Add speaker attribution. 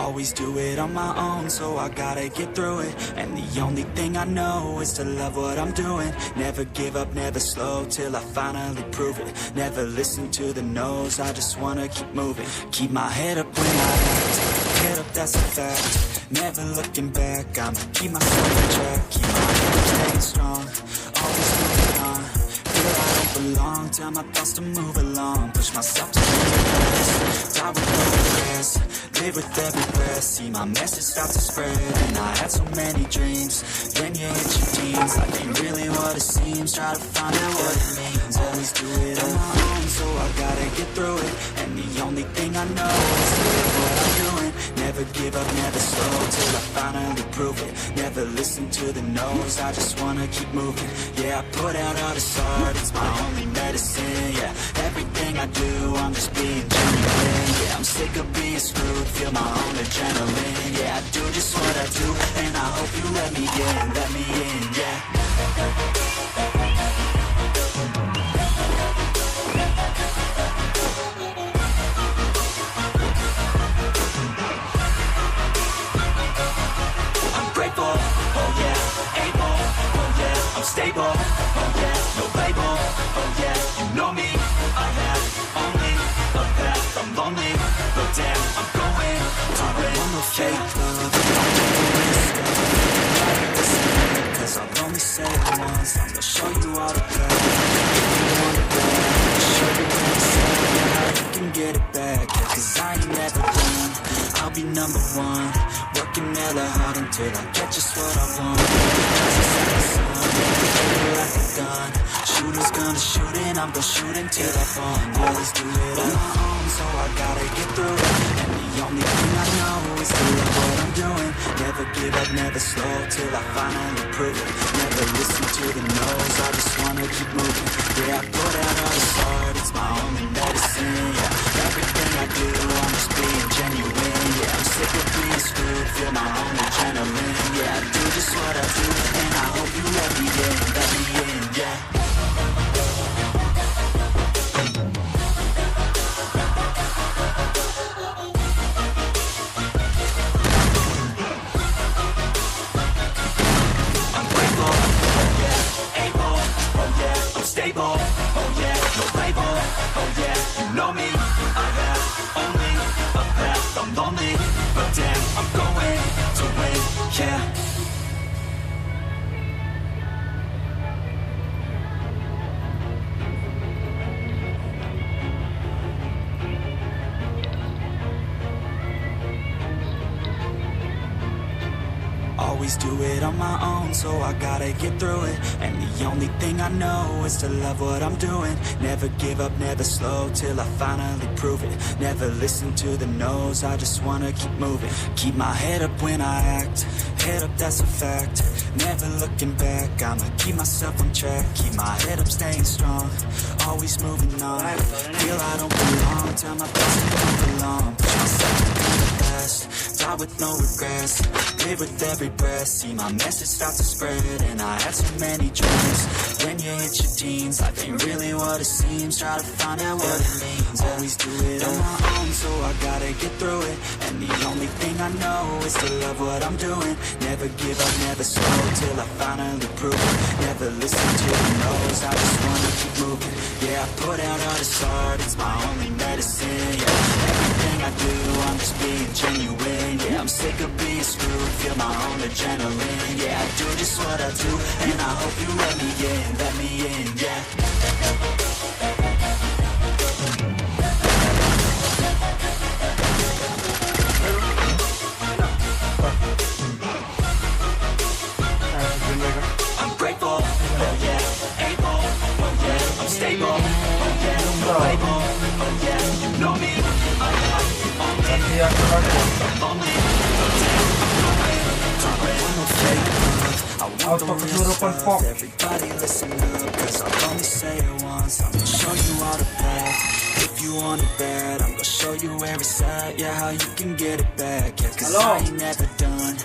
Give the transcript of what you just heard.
Speaker 1: Always do it on my own, so I gotta get through it. And the only thing I know is to love what I'm doing. Never give up, never slow, till I finally prove it. Never listen to the no's, I just wanna keep moving. Keep my head up when I act, head up, that's a fact. Never looking back, I'ma keep myself in track. Keep my head staying strong, always moving on. Feel I don't belong, tell my thoughts to move along. Push myself to the best, die with no regrets. Live with every breath, see my message start to spread. And I had so many dreams, then you hit your teens. Life ain't really what it seems, try to find out what it means. Always do it on my own, so I gotta get through it. And the only thing I know is to live what I'm doing. Never give up, never slow, till I finally prove it. Never listen to the no's, I just wanna keep moving. Yeah, I put out all this art, it's my only medicine. Yeah, everything I do, I'm just being genuine. Yeah, I'm sick of being screwed, feel my own adrenaline. Yeah, I do just what I do, and I hope you let me in, yeah. Stable, oh yeah, no label, oh yeah, you know me. I have only a path, I'm lonely, but damn, I'm going to win. I'm no fake love, cause I'll only say it once. I'm gonna show you all the path. If you want it back, show you what I'm saying, how you can get it back. Yeah, cause I ain't never done, I'll be number one. Working hella hard until I get just what I want. Like a gun, shooters gonna shoot and I'm gonna shoot until I fall. Always do it on my own, so I gotta get through it. And the only thing I know is to love what I'm doing. Never give up, never slow, till I finally prove it. Never listen to the no's, I just wanna keep moving. Yeah, I put out all this art, it's my only medicine. Yeah, everything I do, I'm just being genuine. Yeah, I'm sick of being screwed, feel my own adrenaline. Yeah, I do just what I do, and I hope you let me in, yeah. I'm grateful, oh yeah, able, oh yeah, I'm stable, oh yeah, no label, oh yeah, you know me. I have only a path, I'm lonely, but damn, I'm going to win, yeah. Always do it on my own, so I gotta get through it. And the only thing I know is to love what I'm doing. Never give up, never slow, till I finally prove it. Never listen to the no's, I just wanna keep moving. Keep my head up when I act, head up, that's a fact. Never looking back, I'ma keep myself on track. Keep my head up, staying strong, always moving on. Feel I don't belong, tell my thoughts to move along. Push myself to be the best, die with no regrets. Live with every breath, see my message start to spread. And I had so many dreams, then you hit your teens. Life ain't really what it seems, try to find out what it means. Always do it on my own, so I gotta get through it. And the only thing I know is to love what I'm doing. Never give up, never slow, till I finally prove it. Never listen to the no's, I just wanna keep moving. Yeah, I put out all this art, it's my only medicine. Yeah, everything I do, I'm just being genuine. Yeah, I'm sick of being screwed, feel my own adrenaline. Yeah, I do just what I do, and I hope you let me in, yeah. I'm grateful, oh yeah, able, oh yeah, I'm stable, oh yeah, no label, oh yeah, you know me. I have only I'm lonely, but damn, I'm going to win. I'm no fake love, I want the real stuff. Everybody listen up, cause I'll only say it once. I'm gonna show you all the path. If you want it bad, I'm gonna show you every side. Yeah, how you can get it back. Yeah, cause I ain't never done.